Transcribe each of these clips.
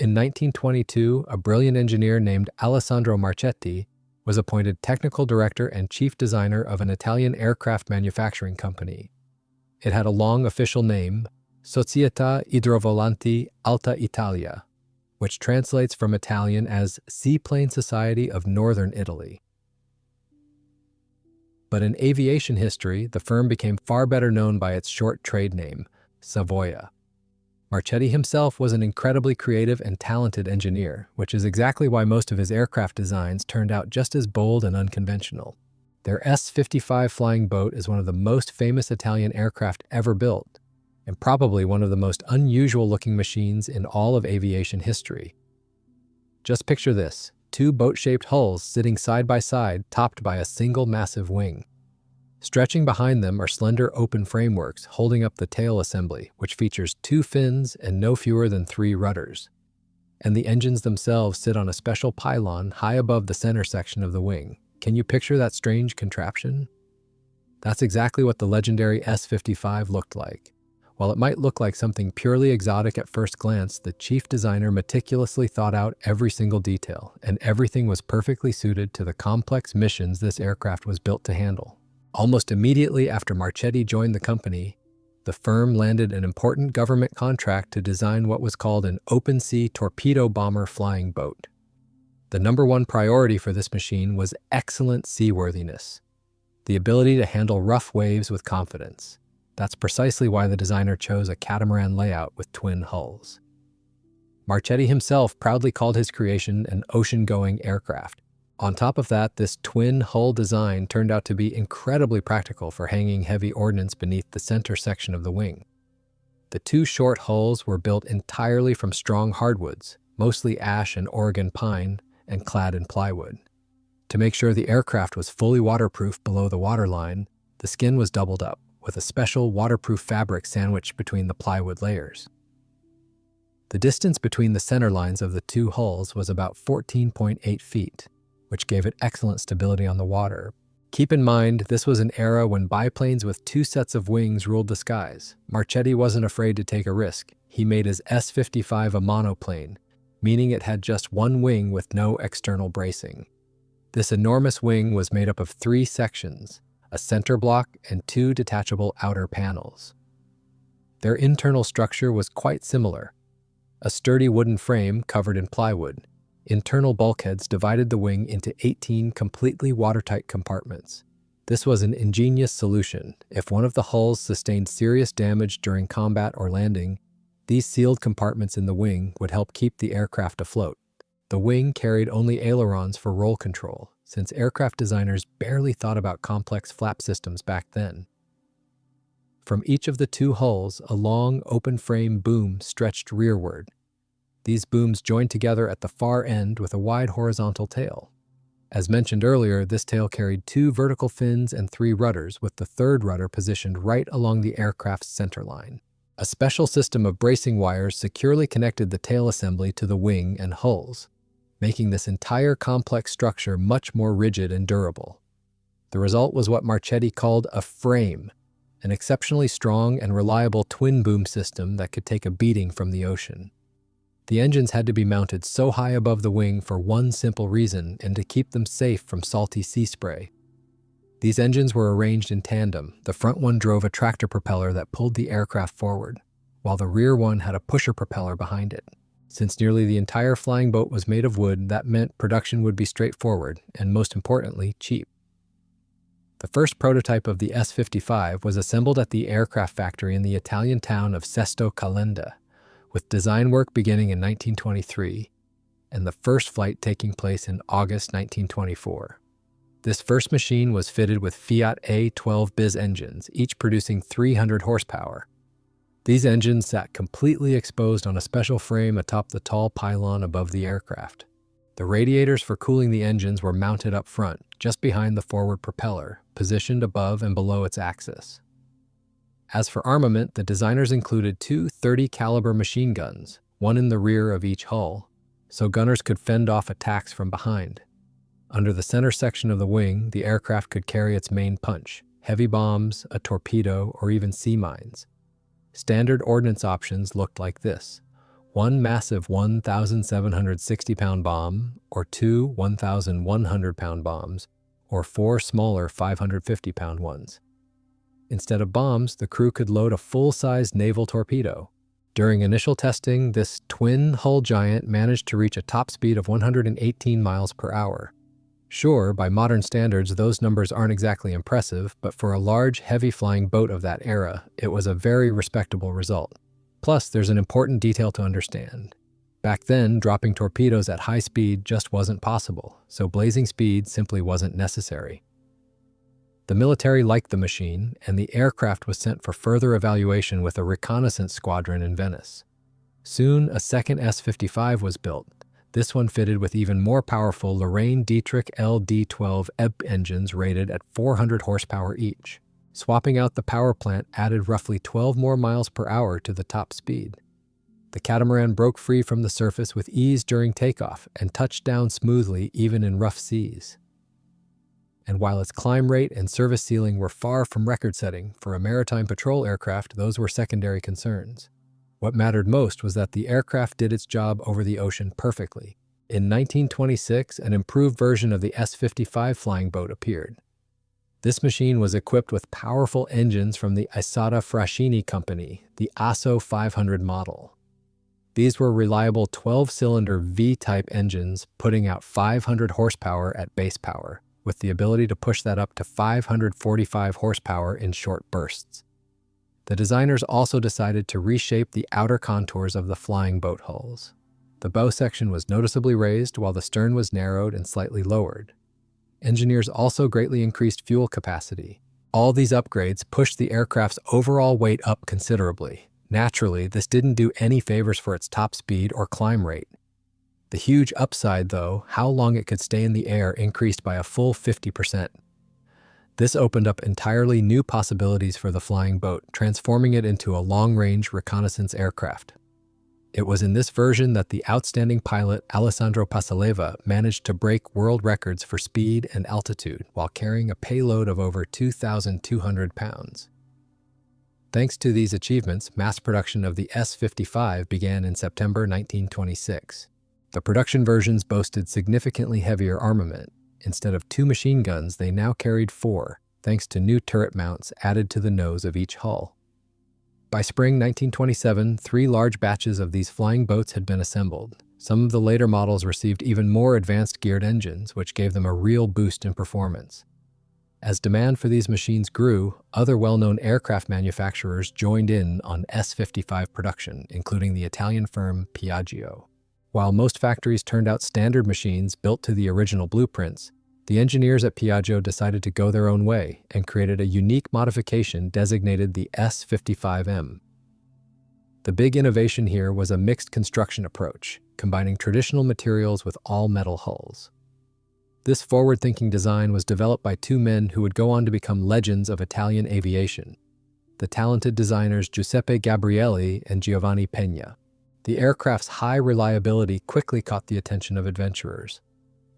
In 1922, a brilliant engineer named Alessandro Marchetti was appointed technical director and chief designer of an Italian aircraft manufacturing company. It had a long official name, Società Idrovolanti Alta Italia, which translates from Italian as Seaplane Society of Northern Italy. But in aviation history, the firm became far better known by its short trade name, Savoia. Marchetti himself was an incredibly creative and talented engineer, which is exactly why most of his aircraft designs turned out just as bold and unconventional. Their S.55 flying boat is one of the most famous Italian aircraft ever built, and probably one of the most unusual-looking machines in all of aviation history. Just picture this, two boat-shaped hulls sitting side by side, topped by a single massive wing. Stretching behind them are slender open frameworks holding up the tail assembly, which features 2 fins and no fewer than 3 rudders. And the engines themselves sit on a special pylon high above the center section of the wing. Can you picture that strange contraption? That's exactly what the legendary S.55 looked like. While it might look like something purely exotic at first glance, the chief designer meticulously thought out every single detail, and everything was perfectly suited to the complex missions this aircraft was built to handle. Almost immediately after Marchetti joined the company, the firm landed an important government contract to design what was called an open-sea torpedo bomber flying boat. The number one priority for this machine was excellent seaworthiness, the ability to handle rough waves with confidence. That's precisely why the designer chose a catamaran layout with twin hulls. Marchetti himself proudly called his creation an ocean-going aircraft. On top of that, this twin-hull design turned out to be incredibly practical for hanging heavy ordnance beneath the center section of the wing. The 2 short hulls were built entirely from strong hardwoods, mostly ash and Oregon pine, and clad in plywood. To make sure the aircraft was fully waterproof below the waterline, the skin was doubled up, with a special waterproof fabric sandwiched between the plywood layers. The distance between the center lines of the 2 hulls was about 14.8 feet, which gave it excellent stability on the water. Keep in mind, this was an era when biplanes with 2 sets of wings ruled the skies. Marchetti wasn't afraid to take a risk. He made his S.55 a monoplane, meaning it had just 1 wing with no external bracing. This enormous wing was made up of 3 sections, a center block and 2 detachable outer panels. Their internal structure was quite similar. A sturdy wooden frame covered in plywood. Internal bulkheads divided the wing into 18 completely watertight compartments. This was an ingenious solution. If one of the hulls sustained serious damage during combat or landing, these sealed compartments in the wing would help keep the aircraft afloat. The wing carried only ailerons for roll control, since aircraft designers barely thought about complex flap systems back then. From each of the 2 hulls, a long, open-frame boom stretched rearward. These booms joined together at the far end with a wide horizontal tail. As mentioned earlier, this tail carried 2 vertical fins and 3 rudders, with the 3rd rudder positioned right along the aircraft's centerline. A special system of bracing wires securely connected the tail assembly to the wing and hulls, making this entire complex structure much more rigid and durable. The result was what Marchetti called a frame, an exceptionally strong and reliable twin-boom system that could take a beating from the ocean. The engines had to be mounted so high above the wing for one simple reason, and to keep them safe from salty sea spray. These engines were arranged in tandem. The front one drove a tractor propeller that pulled the aircraft forward, while the rear one had a pusher propeller behind it. Since nearly the entire flying boat was made of wood, that meant production would be straightforward and, most importantly, cheap. The first prototype of the S.55 was assembled at the aircraft factory in the Italian town of Sesto Calenda, with design work beginning in 1923 and the first flight taking place in August 1924. This first machine was fitted with Fiat A12 bis engines, each producing 300 horsepower. These engines sat completely exposed on a special frame atop the tall pylon above the aircraft. The radiators for cooling the engines were mounted up front, just behind the forward propeller, positioned above and below its axis. As for armament, the designers included 2 .30-caliber machine guns, one in the rear of each hull, so gunners could fend off attacks from behind. Under the center section of the wing, the aircraft could carry its main punch, heavy bombs, a torpedo, or even sea mines. Standard ordnance options looked like this: one massive 1,760-pound bomb, or two 1,100-pound bombs, or four smaller 550-pound ones. Instead of bombs, the crew could load a full-sized naval torpedo. During initial testing, this twin-hull giant managed to reach a top speed of 118 miles per hour. Sure, by modern standards, those numbers aren't exactly impressive, but for a large, heavy-flying boat of that era, it was a very respectable result. Plus, there's an important detail to understand. Back then, dropping torpedoes at high speed just wasn't possible, so blazing speed simply wasn't necessary. The military liked the machine, and the aircraft was sent for further evaluation with a reconnaissance squadron in Venice. Soon, a second S-55 was built, this one fitted with even more powerful Lorraine Dietrich LD-12 EB engines rated at 400 horsepower each. Swapping out the power plant added roughly 12 more miles per hour to the top speed. The catamaran broke free from the surface with ease during takeoff and touched down smoothly even in rough seas. And while its climb rate and service ceiling were far from record-setting, for a maritime patrol aircraft, those were secondary concerns. What mattered most was that the aircraft did its job over the ocean perfectly. In 1926, an improved version of the S-55 flying boat appeared. This machine was equipped with powerful engines from the Isata Fraschini company, the ASO 500 model. These were reliable 12-cylinder V-type engines, putting out 500 horsepower at base power, with the ability to push that up to 545 horsepower in short bursts. The designers also decided to reshape the outer contours of the flying boat hulls. The bow section was noticeably raised while the stern was narrowed and slightly lowered. Engineers also greatly increased fuel capacity. All these upgrades pushed the aircraft's overall weight up considerably. Naturally, this didn't do any favors for its top speed or climb rate. The huge upside, though, how long it could stay in the air, increased by a full 50%. This opened up entirely new possibilities for the flying boat, transforming it into a long-range reconnaissance aircraft. It was in this version that the outstanding pilot Alessandro Marchetti managed to break world records for speed and altitude while carrying a payload of over 2,200 pounds. Thanks to these achievements, mass production of the S-55 began in September 1926. The production versions boasted significantly heavier armament. Instead of 2 machine guns, they now carried 4, thanks to new turret mounts added to the nose of each hull. By spring 1927, 3 large batches of these flying boats had been assembled. Some of the later models received even more advanced geared engines, which gave them a real boost in performance. As demand for these machines grew, other well-known aircraft manufacturers joined in on S-55 production, including the Italian firm Piaggio. While most factories turned out standard machines built to the original blueprints, the engineers at Piaggio decided to go their own way and created a unique modification designated the S-55M. The big innovation here was a mixed construction approach, combining traditional materials with all-metal hulls. This forward-thinking design was developed by 2 men who would go on to become legends of Italian aviation, the talented designers Giuseppe Gabrielli and Giovanni Pena. The aircraft's high reliability quickly caught the attention of adventurers.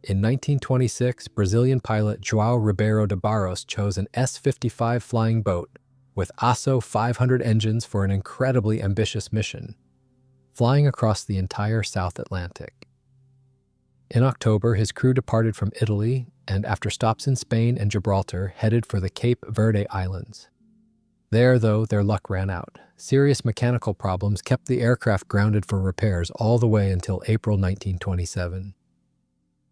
In 1926, Brazilian pilot João Ribeiro de Barros chose an S-55 flying boat with ASO 500 engines for an incredibly ambitious mission, flying across the entire South Atlantic. In October, his crew departed from Italy and, after stops in Spain and Gibraltar, headed for the Cape Verde Islands. There, though, their luck ran out. Serious mechanical problems kept the aircraft grounded for repairs all the way until April 1927.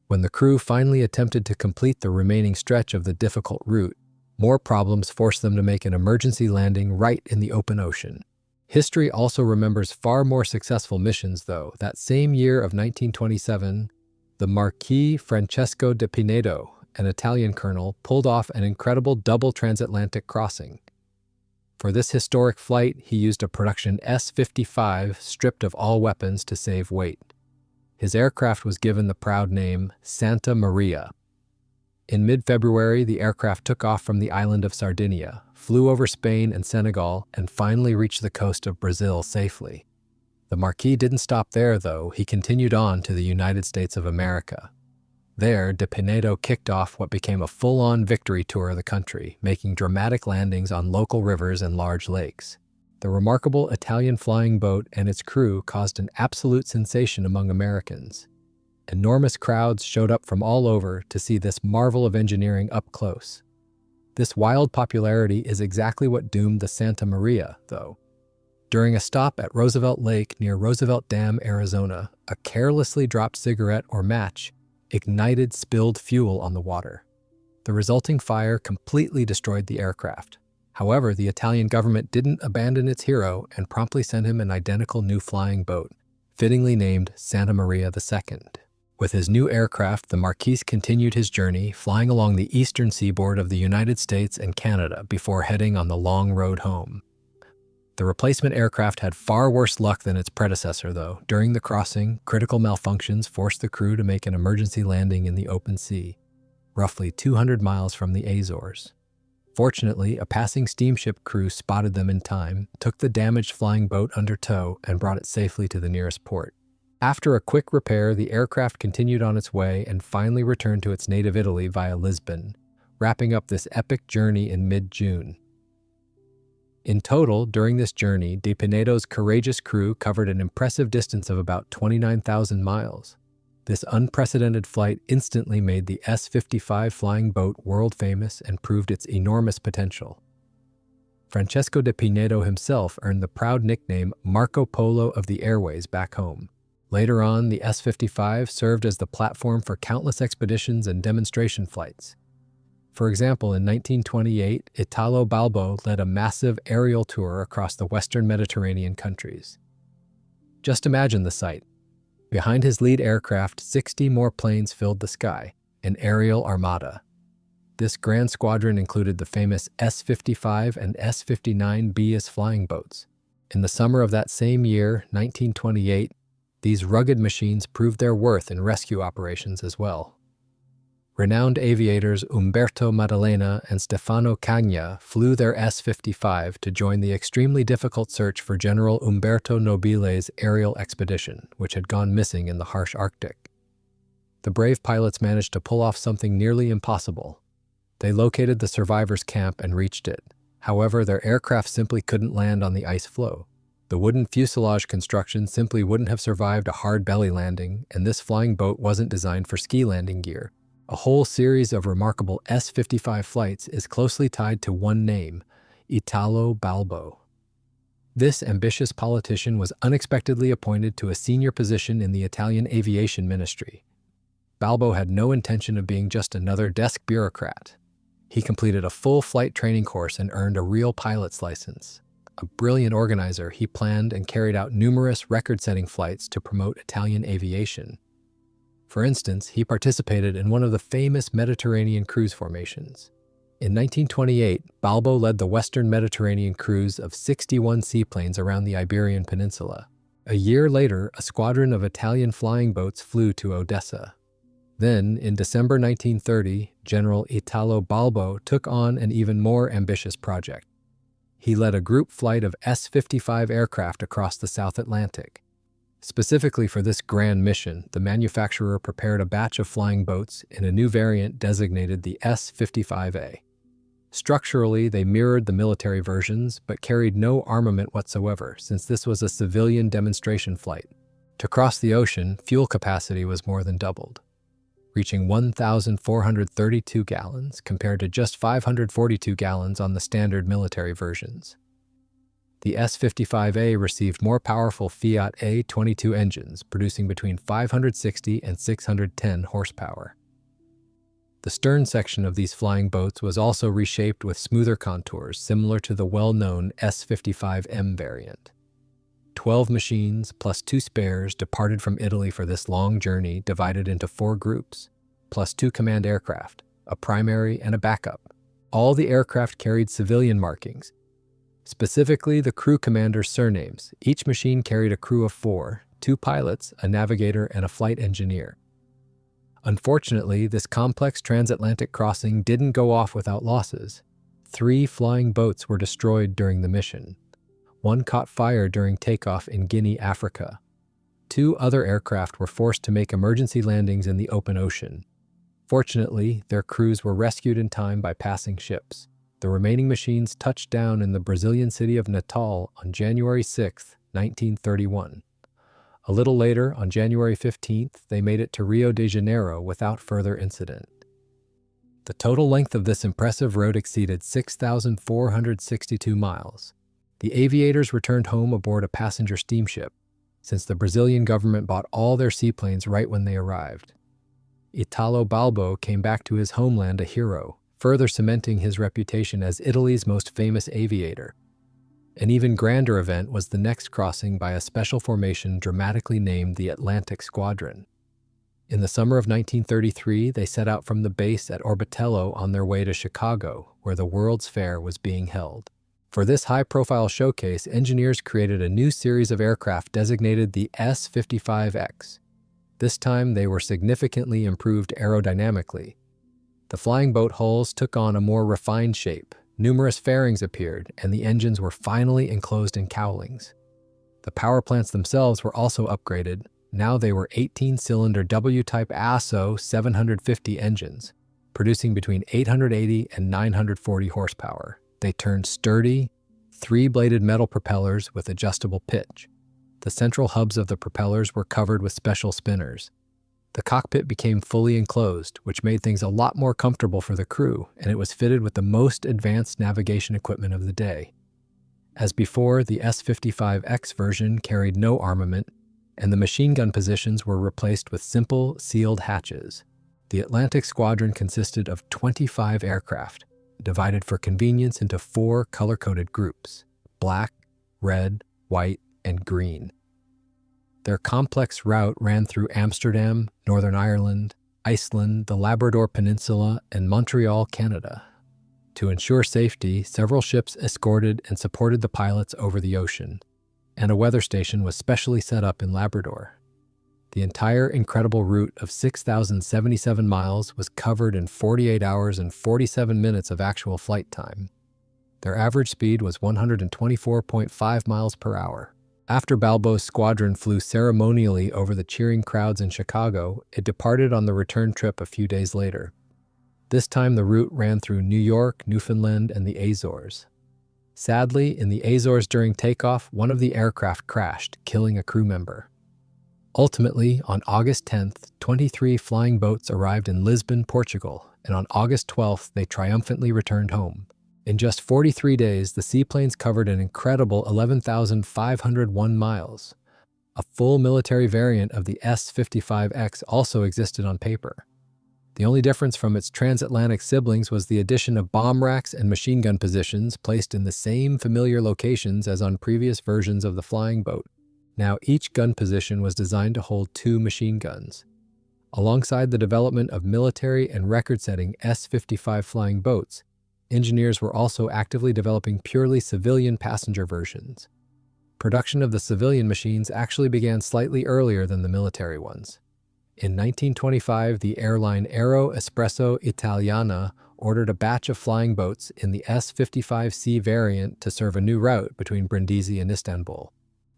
When the crew finally attempted to complete the remaining stretch of the difficult route, more problems forced them to make an emergency landing right in the open ocean. History also remembers far more successful missions, though. That same year of 1927, the Marquis Francesco de Pinedo, an Italian colonel, pulled off an incredible double transatlantic crossing. For this historic flight, he used a production S-55 stripped of all weapons to save weight. His aircraft was given the proud name Santa Maria. In mid-February, the aircraft took off from the island of Sardinia, flew over Spain and Senegal, and finally reached the coast of Brazil safely. The Marquis didn't stop there, though. He continued on to the United States of America. There, de Pinedo kicked off what became a full-on victory tour of the country, making dramatic landings on local rivers and large lakes. The remarkable Italian flying boat and its crew caused an absolute sensation among Americans. Enormous crowds showed up from all over to see this marvel of engineering up close. This wild popularity is exactly what doomed the Santa Maria, though. During a stop at Roosevelt Lake near Roosevelt Dam, Arizona, a carelessly dropped cigarette or match ignited spilled fuel on the water. The resulting fire completely destroyed the aircraft. However, the Italian government didn't abandon its hero and promptly sent him an identical new flying boat, fittingly named Santa Maria II. With his new aircraft, the Marquis continued his journey, flying along the eastern seaboard of the United States and Canada before heading on the long road home. The replacement aircraft had far worse luck than its predecessor, though. During the crossing, critical malfunctions forced the crew to make an emergency landing in the open sea, roughly 200 miles from the Azores. Fortunately, a passing steamship crew spotted them in time, took the damaged flying boat under tow, and brought it safely to the nearest port. After a quick repair, the aircraft continued on its way and finally returned to its native Italy via Lisbon, wrapping up this epic journey in mid-June. In total, during this journey, De Pinedo's courageous crew covered an impressive distance of about 29,000 miles. This unprecedented flight instantly made the S-55 flying boat world famous and proved its enormous potential. Francesco de Pinedo himself earned the proud nickname Marco Polo of the airways back home. Later on, the S-55 served as the platform for countless expeditions and demonstration flights. For example, in 1928, Italo Balbo led a massive aerial tour across the western Mediterranean countries. Just imagine the sight. Behind his lead aircraft, 60 more planes filled the sky, an aerial armada. This grand squadron included the famous S-55 and S-59B as flying boats. In the summer of that same year, 1928, these rugged machines proved their worth in rescue operations as well. Renowned aviators Umberto Maddalena and Stefano Cagna flew their S-55 to join the extremely difficult search for General Umberto Nobile's aerial expedition, which had gone missing in the harsh Arctic. The brave pilots managed to pull off something nearly impossible. They located the survivors' camp and reached it. However, their aircraft simply couldn't land on the ice floe. The wooden fuselage construction simply wouldn't have survived a hard belly landing, and this flying boat wasn't designed for ski landing gear. A whole series of remarkable S-55 flights is closely tied to one name, Italo Balbo. This ambitious politician was unexpectedly appointed to a senior position in the Italian aviation ministry. Balbo had no intention of being just another desk bureaucrat. He completed a full flight training course and earned a real pilot's license. A brilliant organizer, he planned and carried out numerous record-setting flights to promote Italian aviation. For instance, he participated in one of the famous Mediterranean cruise formations. In 1928, Balbo led the Western Mediterranean cruise of 61 seaplanes around the Iberian Peninsula. A year later, a squadron of Italian flying boats flew to Odessa. Then, in December 1930, General Italo Balbo took on an even more ambitious project. He led a group flight of S-55 aircraft across the South Atlantic. Specifically for this grand mission, the manufacturer prepared a batch of flying boats in a new variant designated the S-55A. Structurally, they mirrored the military versions, but carried no armament whatsoever, since this was a civilian demonstration flight. To cross the ocean, fuel capacity was more than doubled, reaching 1,432 gallons compared to just 542 gallons on the standard military versions. The S-55A received more powerful Fiat A22 engines, producing between 560 and 610 horsepower. The stern section of these flying boats was also reshaped with smoother contours, similar to the well-known S-55M variant. 12 machines, plus 2 spares, departed from Italy for this long journey, divided into 4 groups, plus 2 command aircraft, a primary and a backup. All the aircraft carried civilian markings, specifically the crew commander's surnames. Each machine carried a crew of 4, 2 pilots, a navigator, and a flight engineer. Unfortunately, this complex transatlantic crossing didn't go off without losses. 3 flying boats were destroyed during the mission. 1 caught fire during takeoff in Guinea, Africa. 2 other aircraft were forced to make emergency landings in the open ocean. Fortunately, their crews were rescued in time by passing ships. The remaining machines touched down in the Brazilian city of Natal on January 6, 1931. A little later, on January 15th, they made it to Rio de Janeiro without further incident. The total length of this impressive route exceeded 6,462 miles. The aviators returned home aboard a passenger steamship, since the Brazilian government bought all their seaplanes right when they arrived. Italo Balbo came back to his homeland a hero, further cementing his reputation as Italy's most famous aviator. An even grander event was the next crossing by a special formation dramatically named the Atlantic Squadron. In the summer of 1933, they set out from the base at Orbitello on their way to Chicago, where the World's Fair was being held. For this high-profile showcase, engineers created a new series of aircraft designated the S.55X. This time, they were significantly improved aerodynamically. The flying boat hulls took on a more refined shape, numerous fairings appeared, and the engines were finally enclosed in cowlings. The power plants themselves were also upgraded. Now they were 18-cylinder W-type ASO 750 engines, producing between 880 and 940 horsepower. They turned sturdy, three-bladed metal propellers with adjustable pitch. The central hubs of the propellers were covered with special spinners. The cockpit became fully enclosed, which made things a lot more comfortable for the crew, and it was fitted with the most advanced navigation equipment of the day. As before, the S-55X version carried no armament, and the machine gun positions were replaced with simple, sealed hatches. The Atlantic Squadron consisted of 25 aircraft, divided for convenience into 4 color-coded groups: black, red, white, and green. Their complex route ran through Amsterdam, Northern Ireland, Iceland, the Labrador Peninsula, and Montreal, Canada. To ensure safety, several ships escorted and supported the pilots over the ocean, and a weather station was specially set up in Labrador. The entire incredible route of 6,077 miles was covered in 48 hours and 47 minutes of actual flight time. Their average speed was 124.5 miles per hour. After Balbo's squadron flew ceremonially over the cheering crowds in Chicago, it departed on the return trip a few days later. This time the route ran through New York, Newfoundland, and the Azores. Sadly, in the Azores during takeoff, one of the aircraft crashed, killing a crew member. Ultimately, on August 10th, 23 flying boats arrived in Lisbon, Portugal, and on August 12th, they triumphantly returned home. In just 43 days, the seaplanes covered an incredible 11,501 miles. A full military variant of the S-55X also existed on paper. The only difference from its transatlantic siblings was the addition of bomb racks and machine gun positions placed in the same familiar locations as on previous versions of the flying boat. Now each gun position was designed to hold 2 machine guns. Alongside the development of military and record-setting S-55 flying boats, engineers were also actively developing purely civilian passenger versions. Production of the civilian machines actually began slightly earlier than the military ones. In 1925, the airline Aero Espresso Italiana ordered a batch of flying boats in the S-55C variant to serve a new route between Brindisi and Istanbul.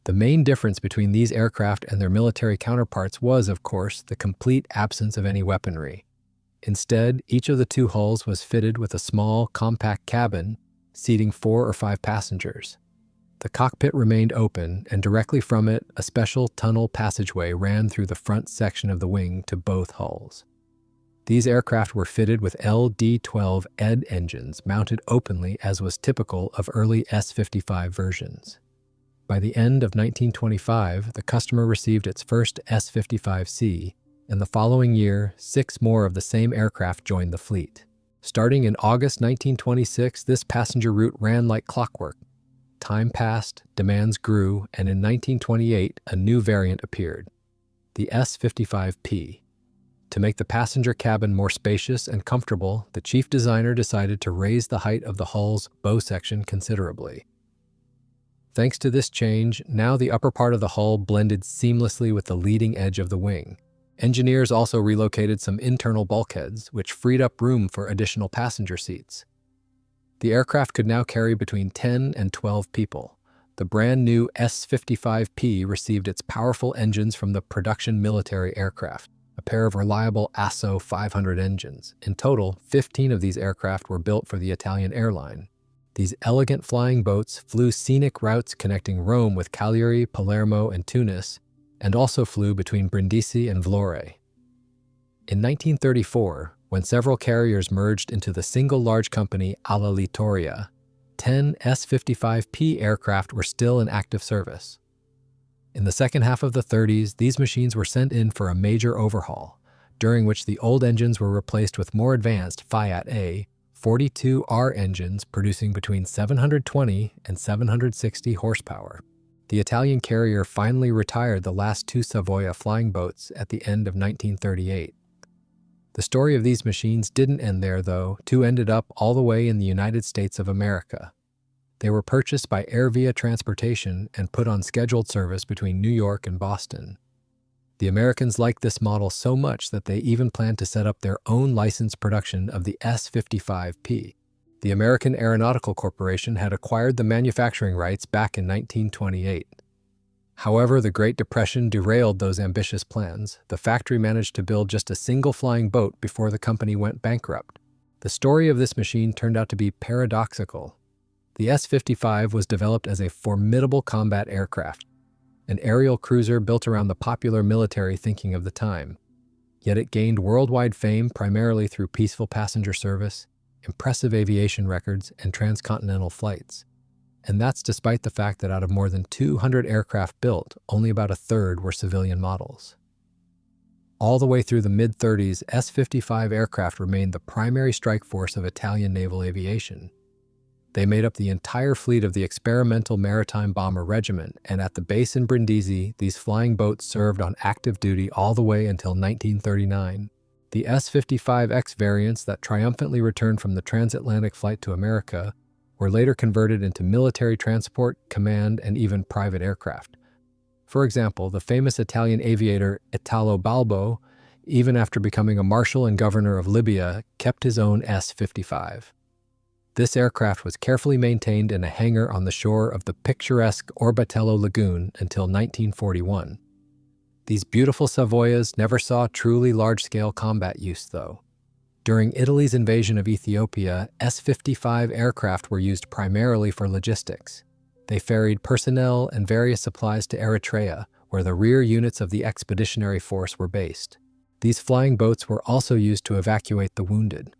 The main difference between these aircraft and their military counterparts was, of course, the complete absence of any weaponry. Instead, each of the 2 hulls was fitted with a small, compact cabin, seating 4 or 5 passengers. The cockpit remained open, and directly from it, a special tunnel passageway ran through the front section of the wing to both hulls. These aircraft were fitted with LD-12 ED engines mounted openly, as was typical of early S-55 versions. By the end of 1925, the customer received its first S-55C, and the following year, 6 more of the same aircraft joined the fleet. Starting in August 1926, this passenger route ran like clockwork. Time passed, demands grew, and in 1928, a new variant appeared, the S-55P. To make the passenger cabin more spacious and comfortable, the chief designer decided to raise the height of the hull's bow section considerably. Thanks to this change, now the upper part of the hull blended seamlessly with the leading edge of the wing. Engineers also relocated some internal bulkheads, which freed up room for additional passenger seats. The aircraft could now carry between 10 and 12 people. The brand new S-55P received its powerful engines from the production military aircraft. a pair of reliable Asso 500 engines. In total, 15 of these aircraft were built for the Italian airline. These elegant flying boats flew scenic routes connecting Rome with Cagliari, Palermo, and Tunis, and also flew between Brindisi and Vlorë. In 1934, when several carriers merged into the single large company Alla Littoria, 10 S-55P aircraft were still in active service. In the second half of the 30s, these machines were sent in for a major overhaul, during which the old engines were replaced with more advanced Fiat A 42R engines producing between 720 and 760 horsepower. The Italian carrier finally retired the last two Savoia flying boats at the end of 1938. The story of these machines didn't end there, though. Two ended up all the way in the United States of America. They were purchased by Air Via Transportation and put on scheduled service between New York and Boston. The Americans liked this model so much that they even planned to set up their own licensed production of the S-55P. The American Aeronautical Corporation had acquired the manufacturing rights back in 1928. However, the Great Depression derailed those ambitious plans. The factory managed to build just a single flying boat before the company went bankrupt. The story of this machine turned out to be paradoxical. The S-55 was developed as a formidable combat aircraft, an aerial cruiser built around the popular military thinking of the time. Yet it gained worldwide fame primarily through peaceful passenger service, impressive aviation records, and transcontinental flights. And that's despite the fact that out of more than 200 aircraft built, only about a third were civilian models. All the way through the mid-30s, S-55 aircraft remained the primary strike force of Italian naval aviation. They made up the entire fleet of the Experimental Maritime Bomber Regiment, and at the base in Brindisi, these flying boats served on active duty all the way until 1939. The S-55X variants that triumphantly returned from the transatlantic flight to America were later converted into military transport, command, and even private aircraft. For example, the famous Italian aviator Italo Balbo, even after becoming a marshal and governor of Libya, kept his own S-55. This aircraft was carefully maintained in a hangar on the shore of the picturesque Orbitello Lagoon until 1941. These beautiful Savoias never saw truly large-scale combat use, though. During Italy's invasion of Ethiopia, S-55 aircraft were used primarily for logistics. They ferried personnel and various supplies to Eritrea, where the rear units of the Expeditionary Force were based. These flying boats were also used to evacuate the wounded.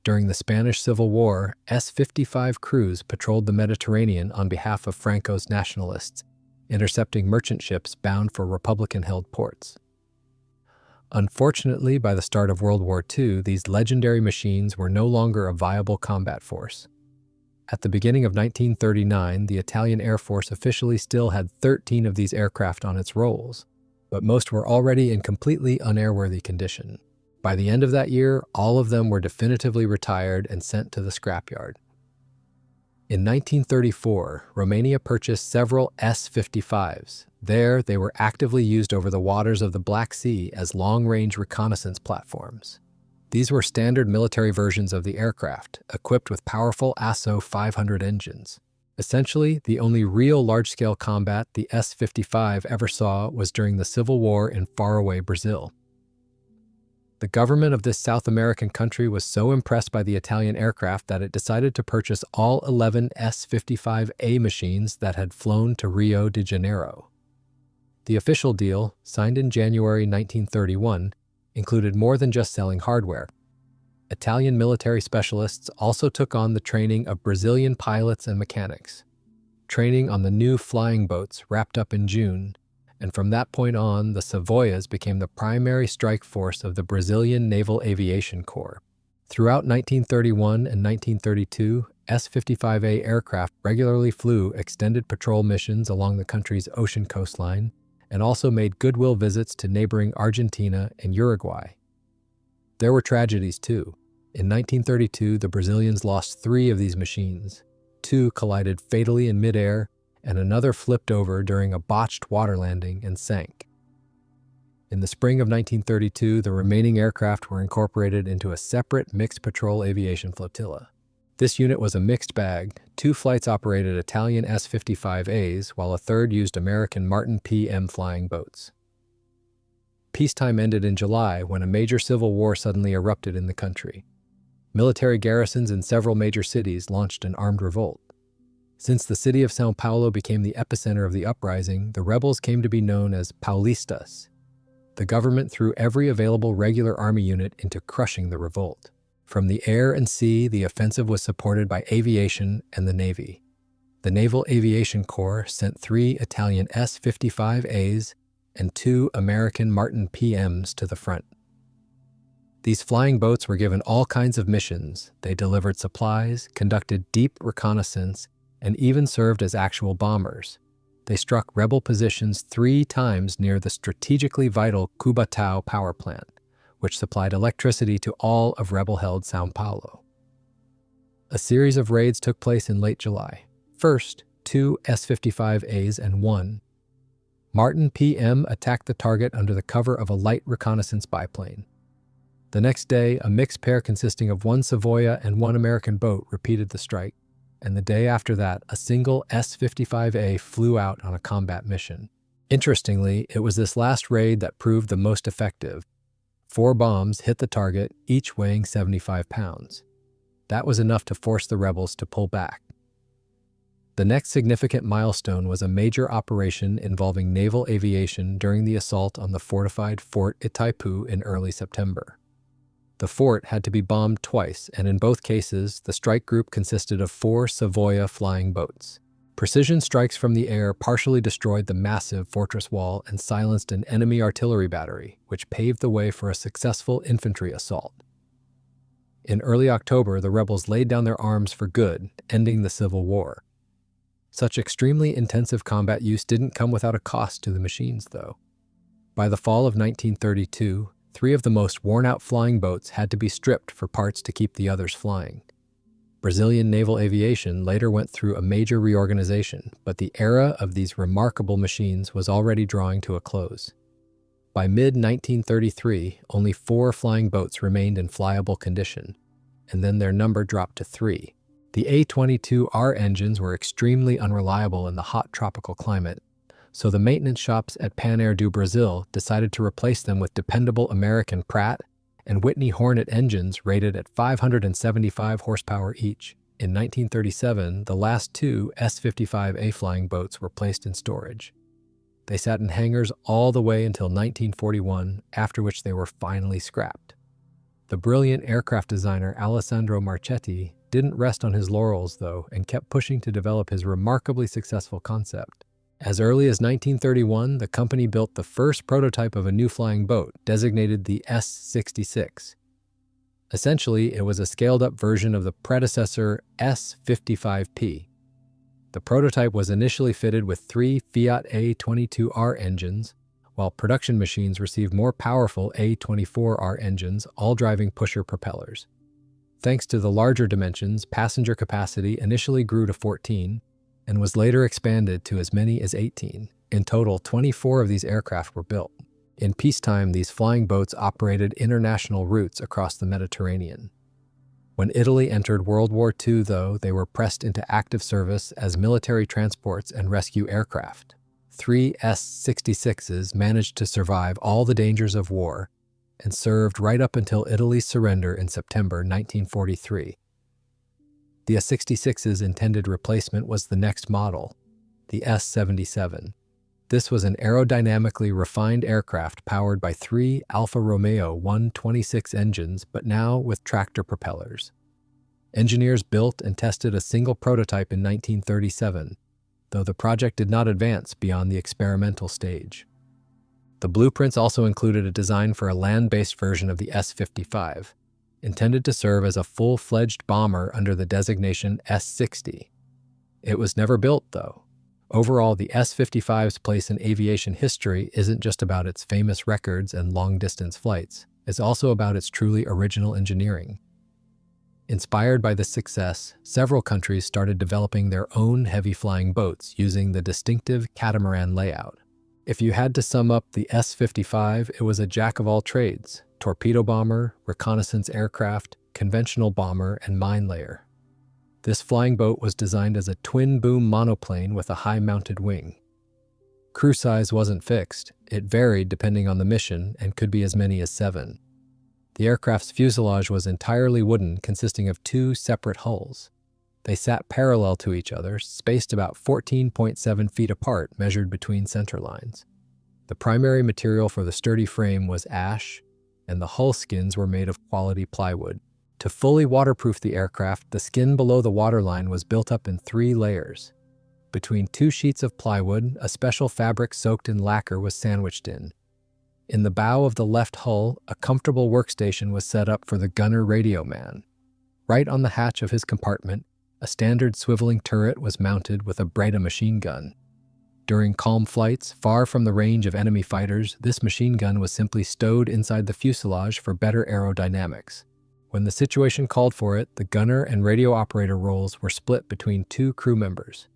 During the Spanish Civil War, S-55 crews patrolled the Mediterranean on behalf of Franco's nationalists, intercepting merchant ships bound for Republican-held ports. Unfortunately, by the start of World War II, these legendary machines were no longer a viable combat force. At the beginning of 1939, the Italian Air Force officially still had 13 of these aircraft on its rolls, but most were already in completely unairworthy condition. By the end of that year, all of them were definitively retired and sent to the scrapyard. In 1934, Romania purchased several S-55s. There, they were actively used over the waters of the Black Sea as long-range reconnaissance platforms. These were standard military versions of the aircraft, equipped with powerful Asso 500 engines. Essentially, the only real large-scale combat the S-55 ever saw was during the Civil War in faraway Brazil. The government of this South American country was so impressed by the Italian aircraft that it decided to purchase all 11 S-55A machines that had flown to Rio de Janeiro. The official deal, signed in January 1931, included more than just selling hardware. Italian military specialists also took on the training of Brazilian pilots and mechanics. Training on the new flying boats wrapped up in June, and from that point on, the Savoias became the primary strike force of the Brazilian Naval Aviation Corps. Throughout 1931 and 1932, S-55A aircraft regularly flew extended patrol missions along the country's ocean coastline and also made goodwill visits to neighboring Argentina and Uruguay. There were tragedies, too. In 1932, the Brazilians lost 3 of these machines. 2 collided fatally in midair, and another flipped over during a botched water landing and sank. In the spring of 1932, the remaining aircraft were incorporated into a separate mixed patrol aviation flotilla. This unit was a mixed bag. 2 flights operated Italian S-55As, while a third used American Martin PM flying boats. peacetime ended in July when a major civil war suddenly erupted in the country. Military garrisons in several major cities launched an armed revolt. Since the city of São Paulo became the epicenter of the uprising, the rebels came to be known as Paulistas. The government threw every available regular army unit into crushing the revolt. From the air and sea, the offensive was supported by aviation and the Navy. The Naval Aviation Corps sent 3 Italian S-55As and 2 American Martin PMs to the front. These flying boats were given all kinds of missions. They delivered supplies, conducted deep reconnaissance, and even served as actual bombers. They struck rebel positions 3 times near the strategically vital Cubatão power plant, which supplied electricity to all of rebel-held São Paulo. A series of raids took place in late July. First, 2 S-55As and 1 Martin PM attacked the target under the cover of a light reconnaissance biplane. The next day, a mixed pair consisting of 1 Savoia and 1 American boat repeated the strike, and the day after that, a single S-55A flew out on a combat mission. Interestingly, it was this last raid that proved the most effective. 4 bombs hit the target, each weighing 75 pounds. That was enough to force the rebels to pull back. The next significant milestone was a major operation involving naval aviation during the assault on the fortified Fort Itaipu in early September. The fort had to be bombed twice, and in both cases, the strike group consisted of 4 Savoia flying boats. Precision strikes from the air partially destroyed the massive fortress wall and silenced an enemy artillery battery, which paved the way for a successful infantry assault. In early October, the rebels laid down their arms for good, ending the Civil War. Such extremely intensive combat use didn't come without a cost to the machines, though. By the fall of 1932, 3 of the most worn-out flying boats had to be stripped for parts to keep the others flying. Brazilian naval aviation later went through a major reorganization, but the era of these remarkable machines was already drawing to a close. By mid-1933, only 4 flying boats remained in flyable condition, and then their number dropped to 3. The A-22R engines were extremely unreliable in the hot tropical climate, so the maintenance shops at Pan Air do Brasil decided to replace them with dependable American Pratt and Whitney Hornet engines rated at 575 horsepower each. In 1937, the last 2 S-55A flying boats were placed in storage. They sat in hangars all the way until 1941, after which they were finally scrapped. The brilliant aircraft designer Alessandro Marchetti didn't rest on his laurels, though, and kept pushing to develop his remarkably successful concept. As early as 1931, the company built the first prototype of a new flying boat, designated the S-66. Essentially, it was a scaled-up version of the predecessor S-55P. The prototype was initially fitted with 3 Fiat A-22R engines, while production machines received more powerful A-24R engines, all driving pusher propellers. Thanks to the larger dimensions, passenger capacity initially grew to 14 and was later expanded to as many as 18. In total, 24 of these aircraft were built. In peacetime, these flying boats operated international routes across the Mediterranean. When Italy entered World War II, though, they were pressed into active service as military transports and rescue aircraft. 3 S-66s managed to survive all the dangers of war and served right up until Italy's surrender in September 1943. The S-66's intended replacement was the next model, the S-77. This was an aerodynamically refined aircraft powered by 3 Alfa Romeo 126 engines, but now with tractor propellers. Engineers built and tested a single prototype in 1937, though the project did not advance beyond the experimental stage. The blueprints also included a design for a land-based version of the S-55, intended to serve as a full-fledged bomber under the designation S-60. It was never built, though. Overall, the S-55's place in aviation history isn't just about its famous records and long-distance flights. It's also about its truly original engineering. Inspired by this success, several countries started developing their own heavy-flying boats using the distinctive catamaran layout. If you had to sum up the S-55, it was a jack-of-all-trades: torpedo bomber, reconnaissance aircraft, conventional bomber, and mine layer. This flying boat was designed as a twin-boom monoplane with a high-mounted wing. Crew size wasn't fixed. It varied depending on the mission and could be as many as 7. The aircraft's fuselage was entirely wooden, consisting of 2 separate hulls. They sat parallel to each other, spaced about 14.7 feet apart, measured between center lines. The primary material for the sturdy frame was ash, and the hull skins were made of quality plywood. To fully waterproof the aircraft, the skin below the waterline was built up in 3 layers. Between 2 sheets of plywood, a special fabric soaked in lacquer was sandwiched in. In the bow of the left hull, a comfortable workstation was set up for the gunner radio man. Right on the hatch of his compartment, a standard swiveling turret was mounted with a Breda machine gun. During calm flights, far from the range of enemy fighters, this machine gun was simply stowed inside the fuselage for better aerodynamics. When the situation called for it, the gunner and radio operator roles were split between 2 crew members.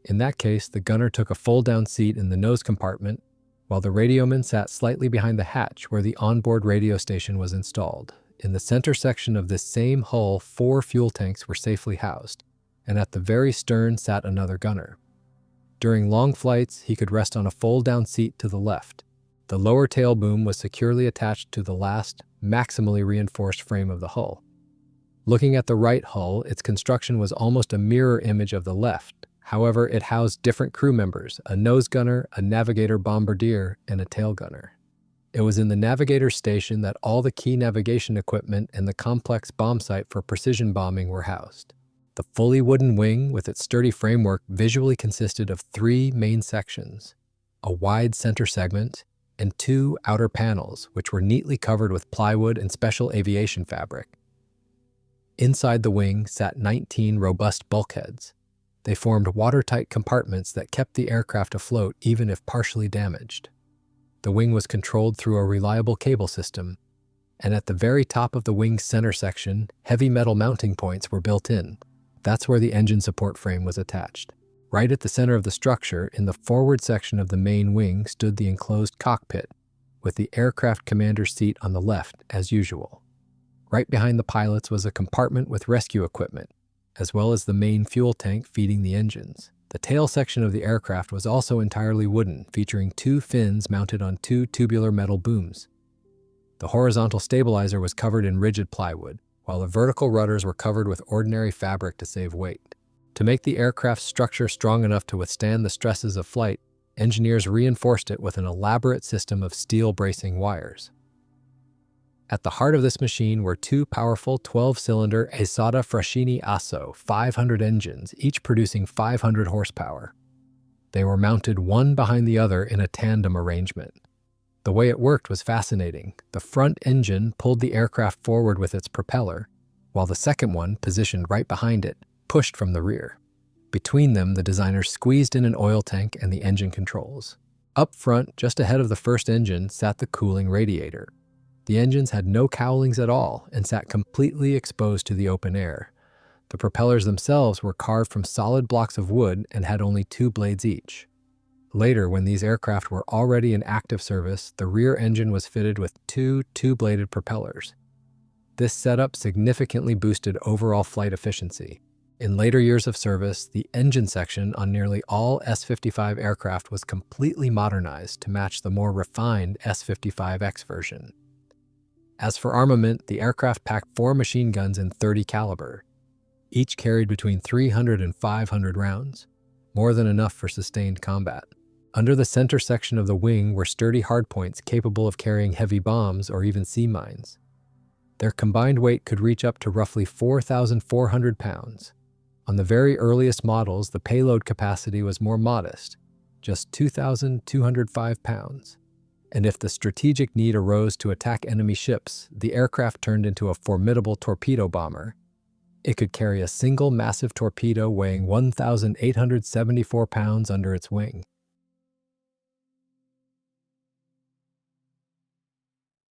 In that case, the gunner took a fold-down seat in the nose compartment, while the radioman sat slightly behind the hatch where the onboard radio station was installed. In the center section of this same hull, 4 fuel tanks were safely housed, and at the very stern sat another gunner. During long flights, he could rest on a fold-down seat to the left. The lower tail boom was securely attached to the last, maximally reinforced frame of the hull. Looking at the right hull, its construction was almost a mirror image of the left. However, it housed different crew members, a nose gunner, a navigator bombardier, and a tail gunner. It was in the navigator station that all the key navigation equipment and the complex bomb sight for precision bombing were housed. The fully wooden wing, with its sturdy framework, visually consisted of 3 main sections, a wide center segment, and 2 outer panels, which were neatly covered with plywood and special aviation fabric. Inside the wing sat 19 robust bulkheads. They formed watertight compartments that kept the aircraft afloat even if partially damaged. The wing was controlled through a reliable cable system, and at the very top of the wing's center section, heavy metal mounting points were built in. That's where the engine support frame was attached. Right at the center of the structure, in the forward section of the main wing, stood the enclosed cockpit, with the aircraft commander's seat on the left, as usual. Right behind the pilots was a compartment with rescue equipment, as well as the main fuel tank feeding the engines. The tail section of the aircraft was also entirely wooden, featuring 2 fins mounted on 2 tubular metal booms. The horizontal stabilizer was covered in rigid plywood, while the vertical rudders were covered with ordinary fabric to save weight. To make the aircraft's structure strong enough to withstand the stresses of flight, engineers reinforced it with an elaborate system of steel bracing wires. At the heart of this machine were 2 powerful 12-cylinder Esada Fraschini Asso 500 engines, each producing 500 horsepower. They were mounted one behind the other in a tandem arrangement. The way it worked was fascinating. The front engine pulled the aircraft forward with its propeller, while the second one, positioned right behind it, pushed from the rear. Between them, the designers squeezed in an oil tank and the engine controls. Up front, just ahead of the first engine, sat the cooling radiator. The engines had no cowlings at all and sat completely exposed to the open air. The propellers themselves were carved from solid blocks of wood and had only 2 blades each. Later, when these aircraft were already in active service, the rear engine was fitted with 2 two-bladed propellers. This setup significantly boosted overall flight efficiency. In later years of service, the engine section on nearly all S-55 aircraft was completely modernized to match the more refined S-55X version. As for armament, the aircraft packed 4 machine guns in .30 caliber. Each carried between 300 and 500 rounds, more than enough for sustained combat. Under the center section of the wing were sturdy hardpoints capable of carrying heavy bombs or even sea mines. Their combined weight could reach up to roughly 4,400 pounds. On the very earliest models, the payload capacity was more modest, just 2,205 pounds. And if the strategic need arose to attack enemy ships, the aircraft turned into a formidable torpedo bomber. It could carry a single massive torpedo weighing 1,874 pounds under its wing.